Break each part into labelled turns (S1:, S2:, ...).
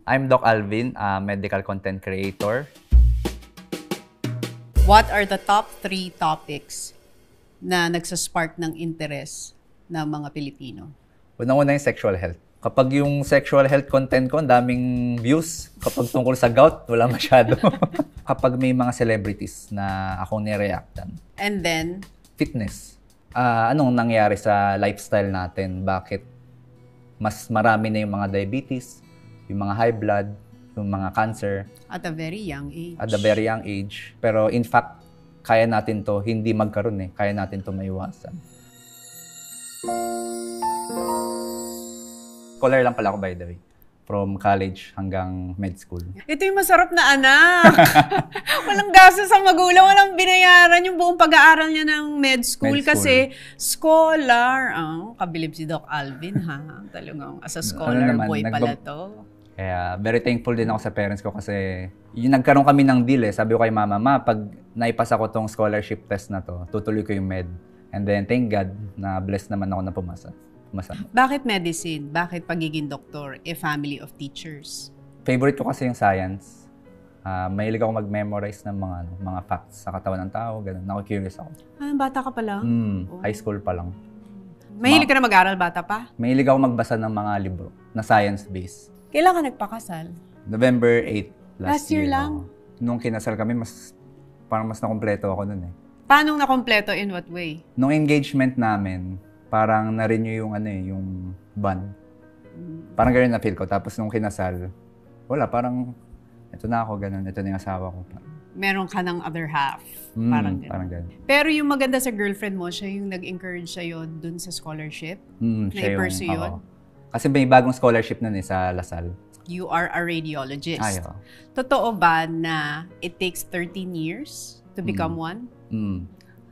S1: I'm Doc Alvin, a medical content creator.
S2: What are the top 3 topics na nagsaspark ng interest ng mga Pilipino?
S1: Unang-una yung sexual health. Kapag yung sexual health content ko, ang daming views. Kapag tungkol sa gout, wala masyado. Kapag may mga celebrities na akong nireactan.
S2: And then?
S1: Fitness. Anong nangyari sa lifestyle natin? Bakit mas marami na yung mga diabetes, yung mga high blood, yung mga cancer.
S2: At a very young age.
S1: At a very young age. Pero in fact, kaya natin to hindi magkaroon eh. Kaya natin to maiwasan. Scholar lang pala ako, by the way. From college hanggang med school.
S2: Ito yung masarap na anak. Walang gastos sa magulang, walang binayaran yung buong pag-aaral niya ng med school. Kasi scholar. Kabilib si Doc Alvin, ha? Talagang as a scholar boy pala to.
S1: Kaya very thankful din ako sa parents ko kasi yung nagkaroon kami ng deal eh. Sabi ko kay mama, pag naipasa ko tong scholarship test na to, tutuloy ko yung med. And then thank God na blessed naman ako na pumasa.
S2: Bakit medicine? Bakit pagiging doktor? Family of teachers?
S1: Favorite ko kasi yung science. Mahilig ako mag-memorize ng mga facts sa katawan ng tao. Ganun. Naku-curious ako.
S2: Bata ka pa lang?
S1: High school pa lang.
S2: Mahilig ka na mag-aral bata pa?
S1: Mahilig ako magbasa ng mga libro na science-based.
S2: Kailan ka nagpakasal?
S1: November 8
S2: last year lang?
S1: Nung kinasal kami, parang mas nakompleto ako nun eh.
S2: Paano nakompleto? In what way?
S1: Nung engagement namin, parang na-renew yung yung bond. Parang ganun na feel ko. Tapos nung kinasal, wala, parang ito na ako, ganun. Ito na yung asawa ko.
S2: Meron ka ng other half. Parang ganun. Pero yung maganda sa girlfriend mo, siya yung nag-encourage sa'yo dun sa scholarship? Na i-pursue yun?
S1: Kasi may bagong scholarship nun sa LaSalle.
S2: You are a radiologist.
S1: Ay,
S2: Totoo ba na it takes 13 years to become one?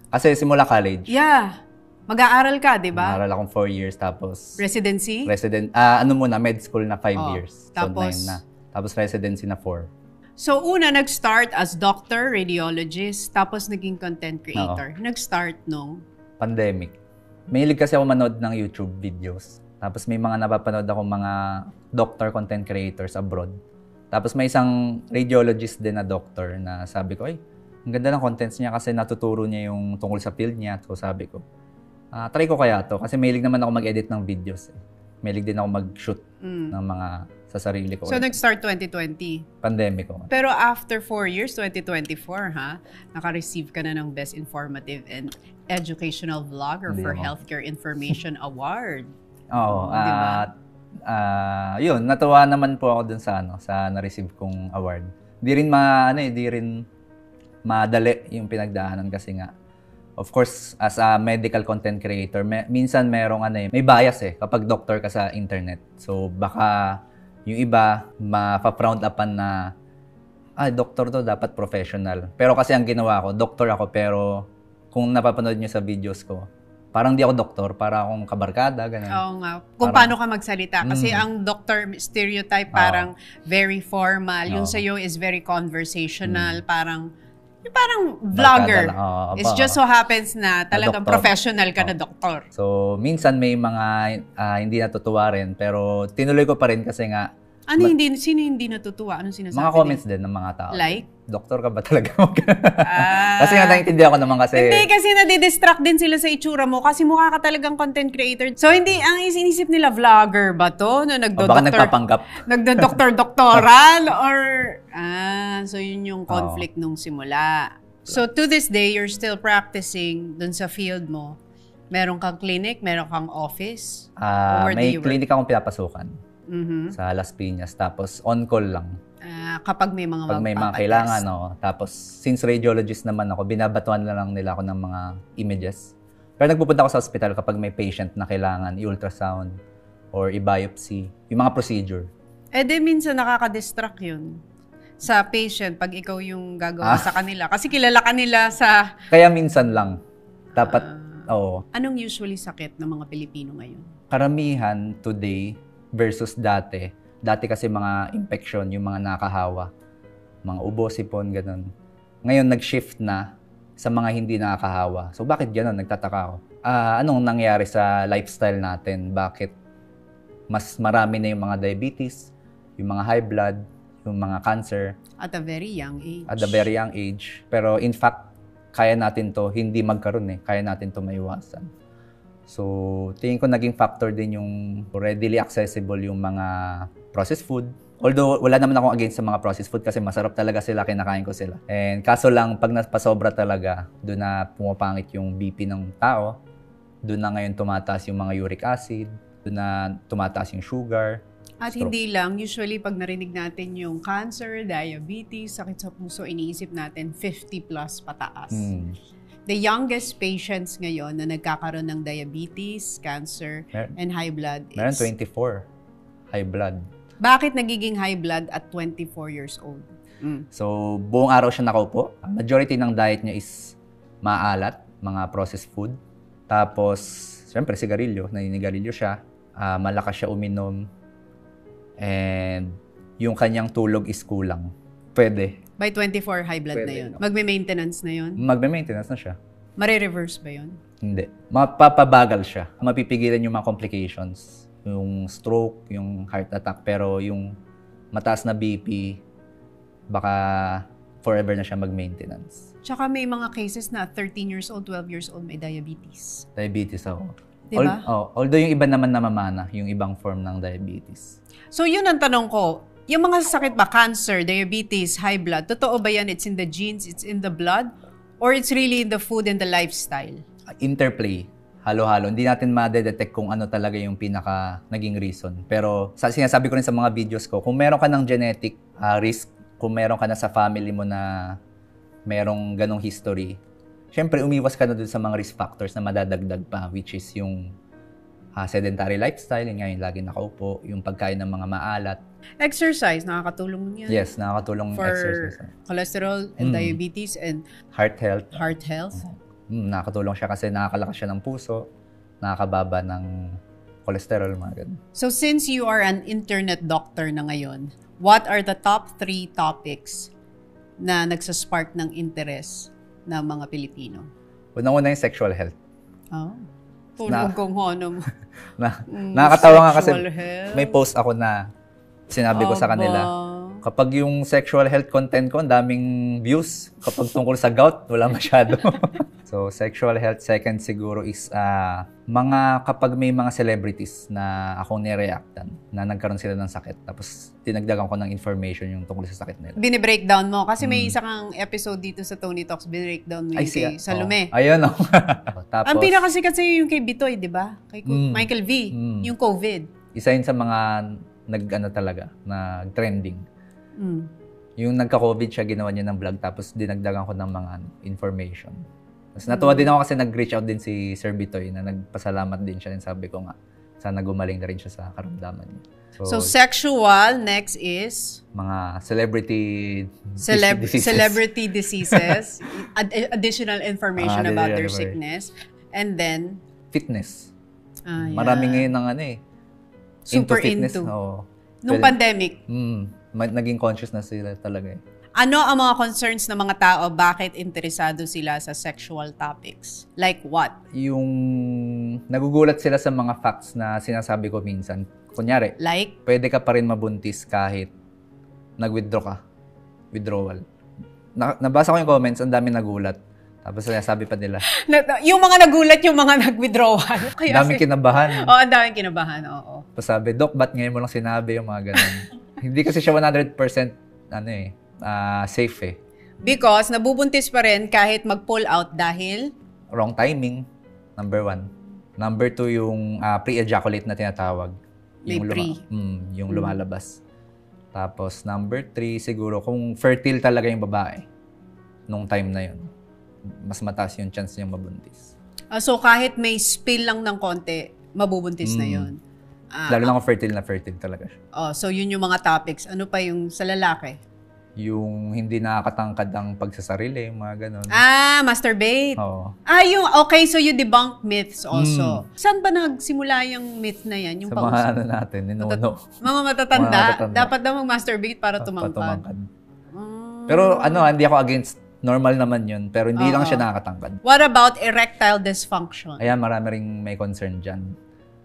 S1: Kasi simula college.
S2: Yeah. Mag-aaral ka, di ba?
S1: Mag-aaral akong 4 years, tapos...
S2: Residency?
S1: Med school na 5 years.
S2: Tapos?
S1: So 9 na. Tapos residency na 4.
S2: So una, nag-start as doctor, radiologist, tapos naging content creator. Nag-start nung?
S1: Pandemic. Mahilig kasi ako manood ng YouTube videos. Tapos may mga napapanood akong mga doctor content creators abroad. Tapos may isang radiologist din na doctor na sabi ko, ay, ang ganda ng contents niya kasi natuturo niya yung tungkol sa field niya. So sabi ko, try ko kaya to. Kasi mahilig naman ako mag-edit ng videos. Mahilig din ako mag-shoot ng mga sa sarili ko.
S2: So nag-start 2020?
S1: Pandemic ko.
S2: Pero after 4 years, 2024, naka-receive ka na ng Best Informative and Educational Vlogger for Healthcare Information Award.
S1: Oo. Yun, natuwa naman po ako dun sa na-receive kong award. Di rin madali yung pinagdaanan kasi nga. Of course, as a medical content creator, minsan may bias kapag doctor ka sa internet. So baka yung iba mapa-frown upan na doctor to, dapat professional. Pero kasi ang ginawa ko, doctor ako pero kung napapanood niyo sa videos ko, parang di ako doktor, para akong kabarkada, ganun.
S2: Oo nga. Kung paano ka magsalita. Kasi ang doctor stereotype parang very formal. Yung sa'yo is very conversational. Parang vlogger. It just so happens na talagang professional ka na doktor.
S1: So, minsan may mga hindi natutuwa rin. Pero tinuloy ko pa rin kasi nga.
S2: Sino hindi natutuwa? Anong sinasabi?
S1: Mga comments din ng mga tao.
S2: Like?
S1: Doktor ka ba talaga? Kasi nga naiintindihan ko naman kasi...
S2: Hindi, kasi nadidistract din sila sa itsura mo kasi mukha ka talagang content creator. So, hindi, ang inisip nila, vlogger ba to? Na
S1: baka nagpapanggap.
S2: Nagdo-doktor-doktoral? Or, so yun yung conflict nung simula. So, to this day, you're still practicing dun sa field mo. Meron kang clinic? Meron kang office?
S1: May clinic akong pinapasukan sa Las Piñas. Tapos, on-call lang.
S2: Kapag may mga
S1: kailangan, Tapos, since radiologist naman ako, binabatuan na lang nila ako ng mga images. Pero nagpupunta ako sa hospital kapag may patient na kailangan i-ultrasound or i-biopsy, yung mga procedure.
S2: Minsan nakaka-distract yun sa patient pag ikaw yung gagawa sa kanila. Kasi kilala kanila sa...
S1: Kaya minsan lang. Dapat,
S2: Anong usually sakit ng mga Pilipino ngayon?
S1: Karamihan today versus dati. Dati kasi mga infection, yung mga nakahawa. Mga ubo, sipon, ganun. Ngayon, nag-shift na sa mga hindi nakakahawa. So, bakit ganun? Nagtataka ako. Anong nangyari sa lifestyle natin? Bakit mas marami na yung mga diabetes, yung mga high blood, yung mga cancer.
S2: At a very young age.
S1: At a very young age. Pero in fact, kaya natin to hindi magkaroon Kaya natin to maiwasan. So, tingin ko naging factor din yung readily accessible yung mga processed food. Although, wala naman akong against sa mga processed food kasi masarap talaga sila, kinakain ko sila. And kaso lang, pag napasobra talaga, doon na pumapangit yung BP ng tao, doon na ngayon tumataas yung mga uric acid, doon na tumataas yung sugar.
S2: At stroke. Hindi lang, usually pag narinig natin yung cancer, diabetes, sakit sa puso, iniisip natin 50 plus pataas. The youngest patients ngayon na nagkakaroon ng diabetes, cancer, and high blood is...
S1: Meron 24 high blood.
S2: Bakit nagiging high blood at 24 years old?
S1: So, buong araw siya nakaupo. Majority ng diet niya is maalat, mga processed food. Tapos, siyempre, sigarilyo. Naninigarilyo siya. Malakas siya uminom. And yung kanyang tulog is kulang. Pwede.
S2: By 24, high blood pwede, na yun? Magme-maintenance na yun?
S1: Magme-maintenance na siya.
S2: Mare-reverse ba yun?
S1: Hindi. Mapapabagal siya. Mapipigilan yung mga complications. Yung stroke, yung heart attack. Pero yung mataas na BP, baka forever na siya mag-maintenance.
S2: Tsaka may mga cases na 13 years old, 12 years old may diabetes.
S1: Diabetes ako.
S2: Diba?
S1: Although yung iba naman namamana, yung ibang form ng diabetes.
S2: So yun ang tanong ko. Yung mga sakit ba, cancer, diabetes, high blood, totoo ba yan? It's in the genes, it's in the blood? Or it's really in the food and the lifestyle?
S1: Interplay. Halo-halo. Hindi natin ma-detect kung ano talaga yung pinaka naging reason. Pero sinasabi ko rin sa mga videos ko, kung meron ka ng genetic risk, kung meron ka na sa family mo na merong ganong history, syempre umiwas ka na dun sa mga risk factors na madadagdag pa, which is yung sedentary lifestyle, yun nga yung lagi nakaupo, yung pagkain ng mga maalat.
S2: Exercise, nakakatulong yan?
S1: Yes, nakakatulong
S2: for
S1: exercise.
S2: Cholesterol and diabetes and
S1: heart health.
S2: Heart health?
S1: Nakakatulong siya kasi nakakalakas siya ng puso, nakakababa ng cholesterol, mga ganun.
S2: So since you are an internet doctor na ngayon, what are the top 3 topics na nagsaspark ng interest ng mga Pilipino?
S1: Unang-una yung sexual health.
S2: Tulog kong hono mo.
S1: Nakakatawa nga kasi may post ako na sinabi ko sa kanila, kapag yung sexual health content ko, ang daming views. Kapag tungkol sa gout, wala masyado. So, sexual health, second siguro is kapag may mga celebrities na akong nireactan, na nagkaroon sila ng sakit, tapos dinagdagan ko ng information yung tungkol sa sakit nila.
S2: Bine-breakdown mo? Kasi may isa kang episode dito sa Tony Talks, bine-breakdown mo yung kay Salome.
S1: Ayun,
S2: Tapos, ang pinakasikat sa'yo yung kay Bitoy, di ba? Kay Michael V, yung COVID.
S1: Isa yun sa mga nag-trending. Yung nagka-COVID siya, ginawa niya ng vlog, tapos dinagdagan ko ng mga information. Tapos natuwa din ako kasi nag-reach out din si Sir Bitoy na nagpasalamat din siya. And sabi ko nga, sana gumaling na rin siya sa karamdaman niya.
S2: So sexual, next is?
S1: Mga celebrity diseases.
S2: Celebrity diseases. Additional information about their sickness. And then?
S1: Fitness. Marami ngayon ng
S2: super
S1: fitness.
S2: into. Nung pandemic.
S1: Naging conscious na sila talaga .
S2: Ano ang mga concerns ng mga tao? Bakit interesado sila sa sexual topics? Like what?
S1: Yung nagugulat sila sa mga facts na sinasabi ko minsan. Kunyari,
S2: like?
S1: Pwede ka pa rin mabuntis kahit nag-withdraw ka. Withdrawal. Nabasa ko yung comments, ang dami nagulat. Tapos sinasabi pa nila.
S2: Yung mga nagulat, yung mga nag-withdrawal.
S1: Daming kinabahan.
S2: Oo, ang daming kinabahan, oo.
S1: Tapos sabi, Doc, ba't ngayon mo lang sinabi yung mga ganun? Hindi kasi siya 100% safe .
S2: Because nabubuntis pa rin kahit mag-pull out dahil?
S1: Wrong timing, number 1. Number 2, yung pre-ejaculate na tinatawag. Yung lumalabas. Tapos number 3, siguro kung fertile talaga yung babae nung time na yun, mas mataas yung chance niyang mabuntis.
S2: So kahit may spill lang ng konti, mabubuntis na yun?
S1: Lalo na kung fertile talaga siya.
S2: So yun yung mga topics. Ano pa yung sa lalaki?
S1: Yung hindi nakakatangkad ang pagsasarili, mga ganon.
S2: Masturbate?
S1: Oo.
S2: So you debunk myths also. Saan ba nagsimula yung myth na yan? Yung
S1: sa mga natin, ninuno.
S2: Mga matatanda. Dapat daw mag-masturbate para tumangkad.
S1: Pero hindi ako against. Normal naman yun, pero hindi lang siya nakakatangkad.
S2: What about erectile dysfunction?
S1: Ayan, marami ring may concern dyan.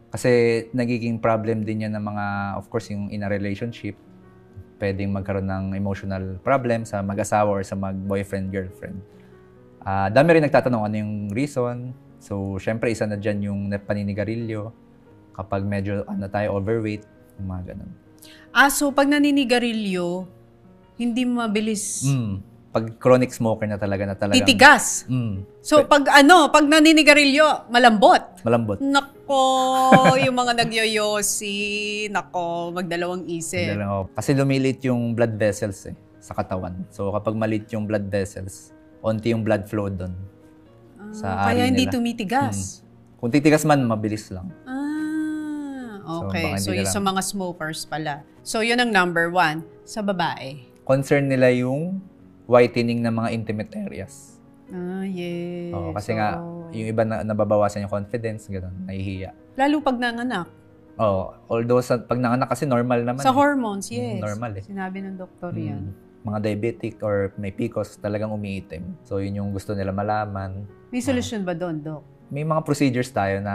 S1: Kasi nagiging problem din yan ng mga, of course, yung in a relationship, pwedeng magkaroon ng emotional problem sa mag-asawa or sa mag-boyfriend, girlfriend. Dami rin nagtatanong ano yung reason. So, syempre, isa na dyan yung paninigarilyo. Kapag medyo tayo overweight, mga ganun.
S2: So pag naninigarilyo, hindi mabilis...
S1: Pag chronic smoker na talaga.
S2: Titigas. So pag naninigarilyo, malambot.
S1: Malambot.
S2: Nako, yung mga nagyoyosi, nako, magdalawang isip.
S1: Kasi lumilit yung blood vessels sa katawan. So kapag maliit yung blood vessels, onti yung blood flow doon. Sa
S2: kaya
S1: ari
S2: hindi
S1: nila.
S2: Tumitigas.
S1: Kung titigas man, mabilis lang.
S2: Okay. So yung sa mga smokers pala. So yun ang number 1 sa babae.
S1: Concern nila yung whitening ng mga intimate areas.
S2: Yes.
S1: Kasi nga, yung iba nababawasan yung confidence, gano'n, nahihiya.
S2: Lalo pag nanganak.
S1: Although pag nanganak kasi normal naman.
S2: Sa hormones, yes.
S1: Normal
S2: Sinabi ng doktor yan.
S1: Mga diabetic or may PCOS talagang umiitim. So yun yung gusto nila malaman.
S2: May solusyon ba doon, Doc?
S1: May mga procedures tayo na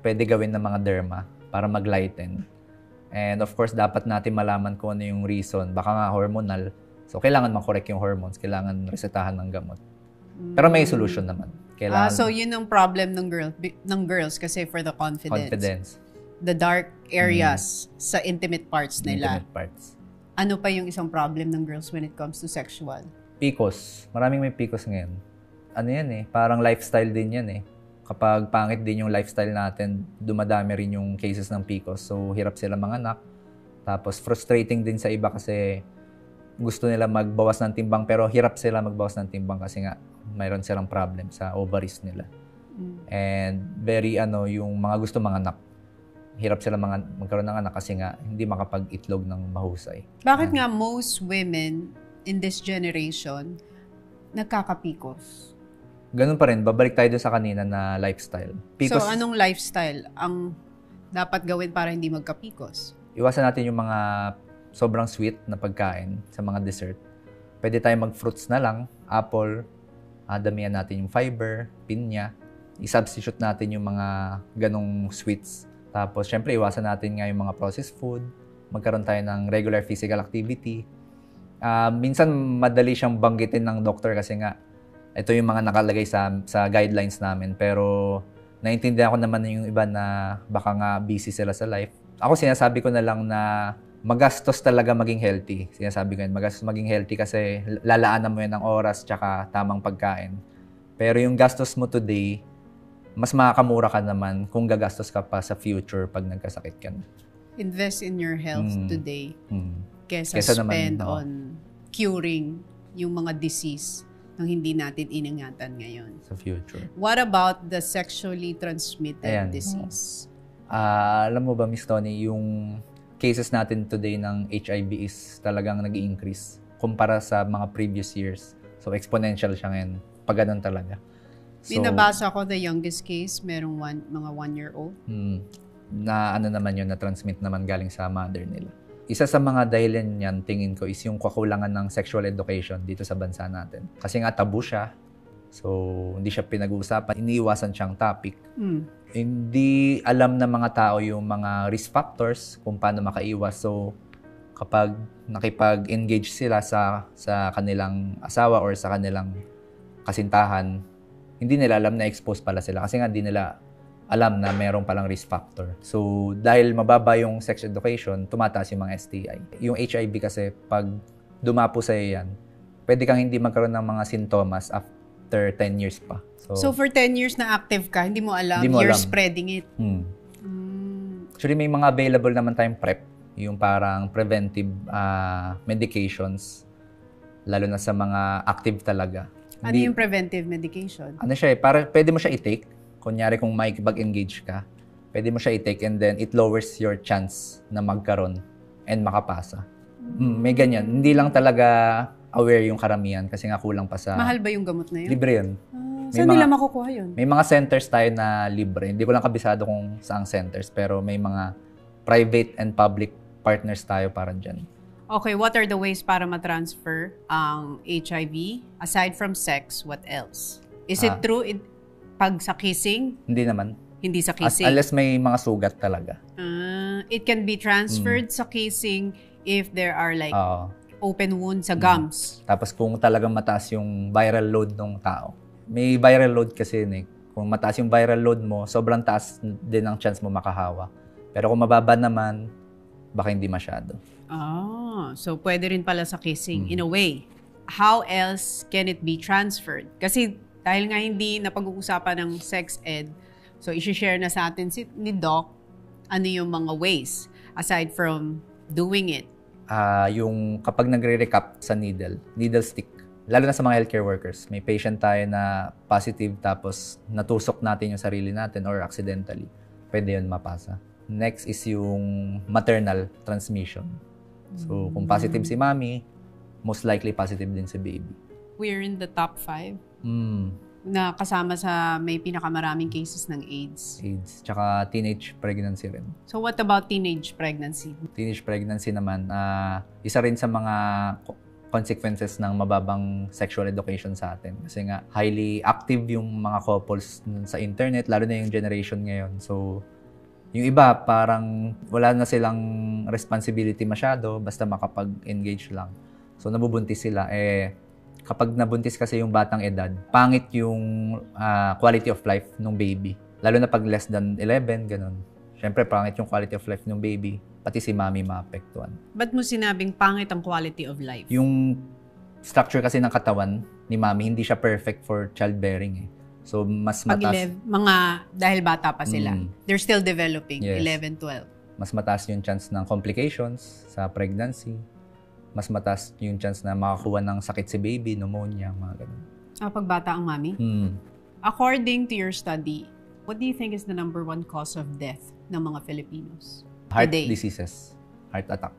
S1: pwede gawin ng mga derma para mag-lighten. And of course, dapat natin malaman kung ano yung reason. Baka nga hormonal. So, kailangan makorek yung hormones. Kailangan resetahan ng gamot. Pero may solution naman.
S2: So, yun ang problem ng girls kasi for the confidence. The dark areas sa intimate parts nila.
S1: Intimate parts.
S2: Ano pa yung isang problem ng girls when it comes to sexual?
S1: PCOS. Maraming may PCOS ngayon. Ano yan parang lifestyle din yan Kapag pangit din yung lifestyle natin, dumadami rin yung cases ng PCOS. So, hirap sila manganak. Tapos, frustrating din sa iba kasi gusto nila magbawas ng timbang pero hirap sila magbawas ng timbang kasi nga mayroon silang problem sa ovaries nila. And very yung mga gusto manganak. Hirap sila magkaroon ng anak kasi nga hindi makapag-itlog ng mahusay.
S2: Bakit nga most women in this generation nagkaka-PCOS?
S1: Ganun pa rin. Babalik tayo doon sa kanina na lifestyle.
S2: PCOS, so anong lifestyle ang dapat gawin para hindi magka-PCOS?
S1: Iwasan natin yung mga sobrang sweet na pagkain sa mga dessert. Pwede tayo mag-fruits na lang, apple, damihan natin yung fiber, pinya, i-substitute natin yung mga ganong sweets. Tapos, syempre, iwasan natin nga yung mga processed food, magkaroon tayo ng regular physical activity. Minsan, madali siyang banggitin ng doktor kasi nga, ito yung mga nakalagay sa guidelines namin. Pero, naiintindihan ko naman yung iba na baka nga busy sila sa life. Ako, sinasabi ko na lang na magastos talaga maging healthy. Sinasabi ko yun, magastos maging healthy kasi lalaanan mo yan ng oras tsaka tamang pagkain. Pero yung gastos mo today, mas makakamura ka naman kung gagastos ka pa sa future pag nagkasakit ka na.
S2: Invest in your health today kesa spend on curing yung mga disease nang hindi natin iningatan ngayon.
S1: Sa future.
S2: What about the sexually transmitted disease?
S1: Alam mo ba, Miss Tony, yung cases natin today ng HIV is talagang nag-i-increase kumpara sa mga previous years. So, exponential siya ngayon. Pag ganun talaga. So,
S2: binabasa ko the youngest case, merong mga 1-year-old.
S1: Na naman yun, na-transmit naman galing sa mother nila. Isa sa mga dahilan niyan, tingin ko, is yung kakulangan ng sexual education dito sa bansa natin. Kasi nga tabu siya. So, hindi siya pinag-uusapan. Iniiwasan siyang topic. Hindi alam ng mga tao yung mga risk factors kung paano makaiwas. So, kapag nakipag-engage sila sa kanilang asawa or sa kanilang kasintahan, hindi nila alam na expose pala sila kasi nga hindi nila alam na meron palang risk factor. So, dahil mababa yung sex education, tumataas yung mga STI. Yung HIV kasi, pag dumapo sa'yo yan, pwede kang hindi magkaroon ng mga sintomas after 10 years pa.
S2: So for 10 years na active ka, hindi mo alam, you're spreading it.
S1: Actually, may mga available naman tayong PrEP, yung parang preventive medications, lalo na sa mga active talaga.
S2: Ano yung preventive medication?
S1: Ano siya pwede mo siya i-take. Kunyari kung makikipag-engage ka, pwede mo siya i-take and then it lowers your chance na magkaroon and makapasa. May ganyan. Hindi lang talaga aware yung karamihan kasi nga kulang pa sa...
S2: Mahal ba yung gamot na yun?
S1: Libre yun.
S2: Saan nila makukuha yun?
S1: May mga centers tayo na libre. Hindi ko lang kabisado kung saang centers, pero may mga private and public partners tayo para dyan.
S2: Okay, what are the ways para matransfer ang HIV? Aside from sex, what else? Is it true pag sa kissing?
S1: Hindi naman.
S2: Hindi sa kissing?
S1: Unless may mga sugat talaga.
S2: It can be transferred sa kissing if there are like open wounds sa gums.
S1: Tapos kung talagang mataas yung viral load ng tao. May viral load kasi yun eh. Kung mataas yung viral load mo, sobrang taas din ang chance mo makahawa. Pero kung mababa naman, baka hindi masyado.
S2: So pwede rin pala sa kissing in a way. How else can it be transferred? Kasi dahil nga hindi napag-uusapan ng sex ed, so i-share na sa atin ni Doc ano yung mga ways aside from doing it.
S1: Yung kapag nagre-recap sa needle stick, lalo na sa mga healthcare workers, may patient tayo na positive tapos natusok natin yung sarili natin or accidentally, pwede yun mapasa. Next is yung maternal transmission. So kung positive si mommy, most likely positive din si baby.
S2: We're in the top 5 na kasama sa may pinakamaraming cases ng AIDS.
S1: Tsaka teenage pregnancy rin.
S2: So what about teenage pregnancy?
S1: Teenage pregnancy naman, isa rin sa mga consequences ng mababang sexual education sa atin. Kasi nga, highly active yung mga couples sa internet, lalo na yung generation ngayon. So, yung iba, parang wala na silang responsibility masyado, basta makapag-engage lang. So, nabubuntis sila. Kapag nabuntis kasi yung batang edad, pangit yung quality of life ng baby. Lalo na pag less than 11, ganun. Siyempre, pangit yung quality of life ng baby. Pati si mami maapektuhan.
S2: Ba't mo sinabing pangit ang quality of life?
S1: Yung structure kasi ng katawan ni mami, hindi siya perfect for childbearing. So, mas mataas.
S2: Dahil bata pa sila. They're still developing, yes. 11, 12.
S1: Mas mataas yung chance ng complications sa pregnancy. Mas mataas yung chance na makakuha ng sakit si baby, pneumonia, mga ganun.
S2: Pag bata ang mami? According to your study, what do you think is the number 1 cause of death ng mga Filipinos?
S1: Heart diseases. Heart attack.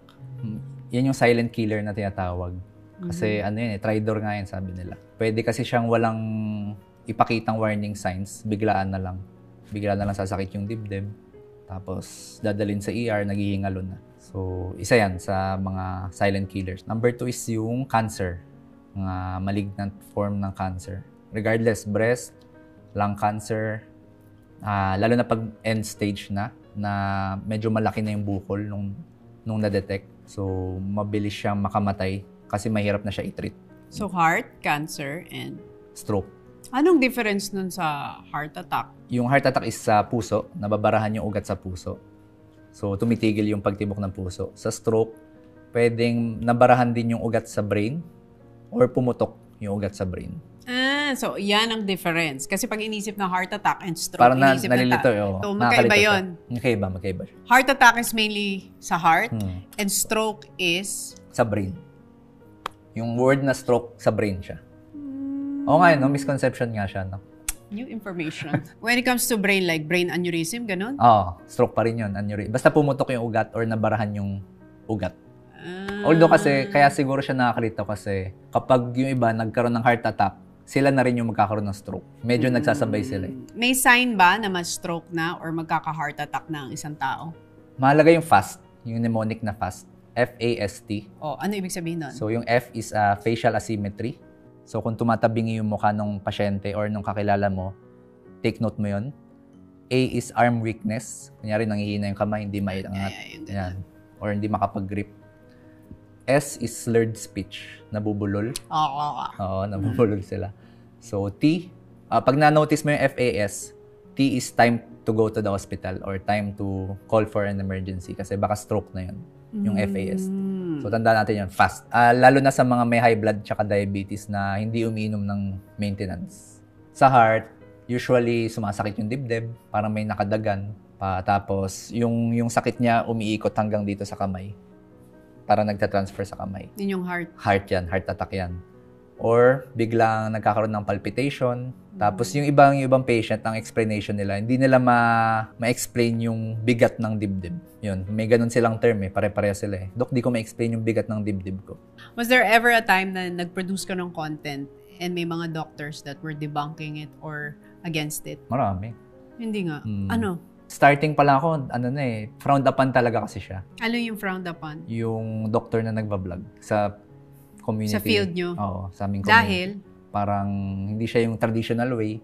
S1: Yan yung silent killer na tinatawag. Kasi tridor nga yan, sabi nila. Pwede kasi siyang walang ipakitang warning signs, biglaan na lang. Biglaan na lang sasakit yung dibdib. Tapos dadalhin sa ER, naghihingalo na. So, isa yan sa mga silent killers. Number 2 is yung cancer. Mga malignant form ng cancer. Regardless, breast, lung cancer, lalo na pag end stage na medyo malaki na yung bukol nung na-detect. So, mabilis siyang makamatay kasi mahirap na siya i-treat.
S2: So, heart, cancer, and
S1: stroke.
S2: Anong difference nun sa heart attack?
S1: Yung heart attack is sa puso, nababarahan yung ugat sa puso. So, tumitigil yung pagtibok ng puso. Sa stroke, pwedeng nabarahan din yung ugat sa brain or pumutok yung ugat sa brain.
S2: So yan ang difference. Kasi pag inisip na heart attack and stroke,
S1: parang nalilito.
S2: So, magkaiba yun.
S1: Magkaiba siya.
S2: Heart attack is mainly sa heart and stroke is?
S1: Sa brain. Yung word na stroke, sa brain siya. Oo nga, misconception nga siya.
S2: New information. When it comes to brain, like brain aneurysm, ganun?
S1: Oo, stroke pa rin yun, aneurysm. Basta pumutok yung ugat or nabarahan yung ugat. Although kasi, kaya siguro siya nakakalito kasi kapag yung iba nagkaroon ng heart attack, sila na rin yung magkakaroon ng stroke. Medyo nagsasabay sila.
S2: May sign ba na ma-stroke na or magkaka-heart attack na ang isang tao?
S1: Mahalaga yung FAST, yung mnemonic na FAST. F-A-S-T.
S2: Ano ibig sabihin nun?
S1: So yung F is facial asymmetry. So kung tumatabingi yung mukha ng pasyente or nung kakilala mo, take note mo yun. A is arm weakness. Kunyari nangihina yung kamay, hindi maiangat. Yan. Or hindi makapag-grip. S is slurred speech. Nabubulol. Oo, nabubulol sila. So, T, pag na-notice mo yung FAS, T is time to go to the hospital or time to call for an emergency kasi baka stroke na yun, yung FAS. So, tandaan natin yun, fast. Lalo na sa mga may high blood tsaka diabetes na hindi umiinom ng maintenance. Sa heart, usually sumasakit yung dibdib, parang may nakadagan. Tapos, yung sakit niya umiikot hanggang dito sa kamay. Parang nagtatransfer sa kamay.
S2: Yun yung heart?
S1: Heart yan, heart attack yan. Or biglang nagkakaroon ng palpitation. Tapos yung ibang patient, ang explanation nila, hindi nila ma-explain yung bigat ng dibdib. Yun, may ganun silang term pare-pareho sila Dok, di ko ma-explain yung bigat ng dibdib ko. Was
S2: there ever a time na nag-produce ka ng content and may mga doctors that were debunking it or against it?
S1: Marami.
S2: Hindi nga. Ano?
S1: Starting pa lang ako, frowned upon talaga kasi siya.
S2: Ano yung frowned upon?
S1: Yung doctor na nagbablog sa community.
S2: Sa field nyo?
S1: Oo, sa aming community.
S2: Dahil?
S1: Parang hindi siya yung traditional way.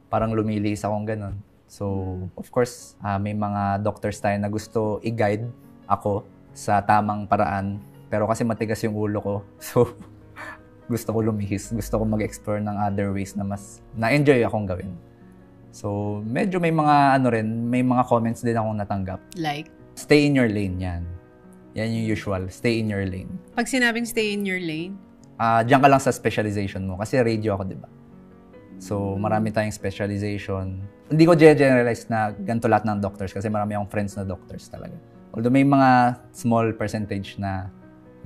S1: Parang lumilihis akong ganun. So, of course, may mga doctors tayo na gusto i-guide ako sa tamang paraan. Pero kasi matigas yung ulo ko. So, gusto ko lumihis. Gusto ko mag-explore ng other ways na mas na-enjoy akong gawin. So, medyo may mga may mga comments din akong natanggap.
S2: Like?
S1: Stay in your lane yan. Yan yung usual. Stay in your lane.
S2: Pag sinabing stay in your lane?
S1: Diyan ka lang sa specialization mo. Kasi radio ako, di ba? So, marami tayong specialization. Hindi ko generalize na ganito lahat ng doctors kasi marami akong friends na doctors talaga. Although may mga small percentage na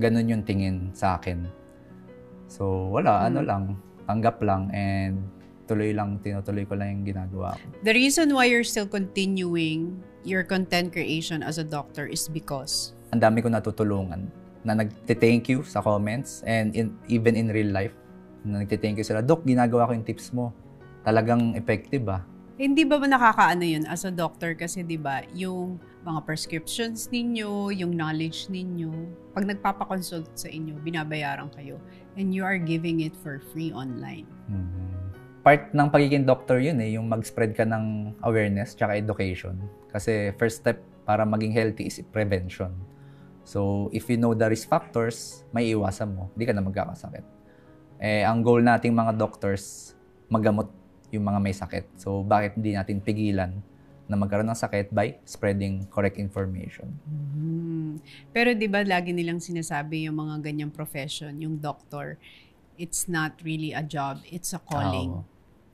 S1: ganun yung tingin sa akin. So, wala. Tanggap lang and tinutuloy ko lang yung ginagawa ko.
S2: The reason why you're still continuing your content creation as a doctor is because?
S1: Ang dami ko natutulungan na nagte-thank you sa comments and even in real life na nagte-thank you sila, Doc, ginagawa ko yung tips mo. Talagang effective
S2: Hindi ba nakakaano yun as a doctor? Kasi di ba yung mga prescriptions ninyo, yung knowledge ninyo, pag nagpapakonsult sa inyo, binabayaran kayo and you are giving it for free online.
S1: Part ng pagiging doctor yun yung mag-spread ka ng awareness tsaka education. Kasi first step para maging healthy is prevention. So, if you know the risk factors, may iwasan mo. Hindi ka na magkakasakit. Ang goal nating mga doctors, magamot yung mga may sakit. So, bakit hindi natin pigilan na magkaroon ng sakit by spreading correct information?
S2: Pero di ba lagi nilang sinasabi yung mga ganyang profession, yung doctor, it's not really a job, it's a calling.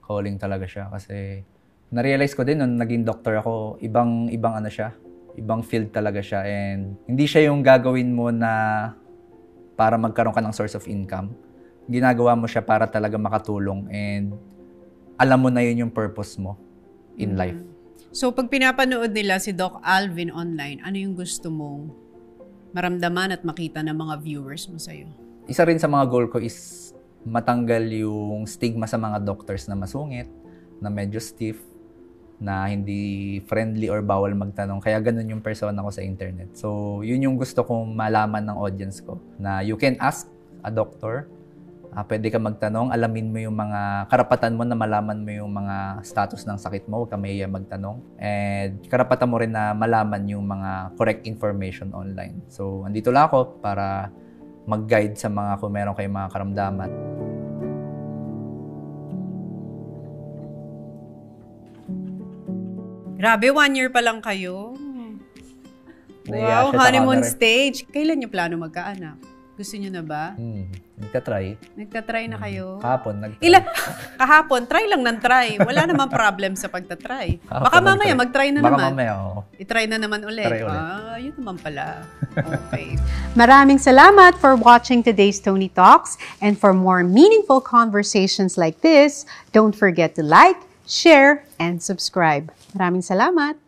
S1: Calling talaga siya kasi na-realize ko din nung naging doctor ako, ibang siya. Ibang field talaga siya and hindi siya yung gagawin mo na para magkaroon ka ng source of income. Ginagawa mo siya para talaga makatulong and alam mo na yun yung purpose mo in life.
S2: So, pag pinapanood nila si Doc Alvin online, ano yung gusto mong maramdaman at makita ng mga viewers mo sa'yo?
S1: Isa rin sa mga goal ko is matanggal yung stigma sa mga doctors na masungit, na medyo stiff, na hindi friendly or bawal magtanong. Kaya ganun yung persona ko sa internet. So, yun yung gusto kong malaman ng audience ko. Na you can ask a doctor. Pwede ka magtanong. Alamin mo yung mga karapatan mo na malaman mo yung mga status ng sakit mo. Huwag ka mahiya magtanong. And karapatan mo rin na malaman yung mga correct information online. So, andito lang ako para mag-guide sa mga kung meron kayong mga karamdaman.
S2: Grabe, 1 year pa lang kayo. Wow, honeymoon stage. Kailan niyo plano magkaanak? Gusto niyo na ba?
S1: Nagtatry.
S2: Nagtatry na kayo?
S1: Kahapon, nagtry.
S2: Kahapon, try lang ng try. Wala namang problem sa pagtatry. Baka mamaya, mag-try na naman.
S1: Baka mamaya, oo.
S2: I-try na naman ulit.
S1: Try ulit.
S2: Yun naman pala. Okay.
S3: Maraming salamat for watching today's Tony Talks. And for more meaningful conversations like this, don't forget to like, share, and subscribe. Maraming salamat!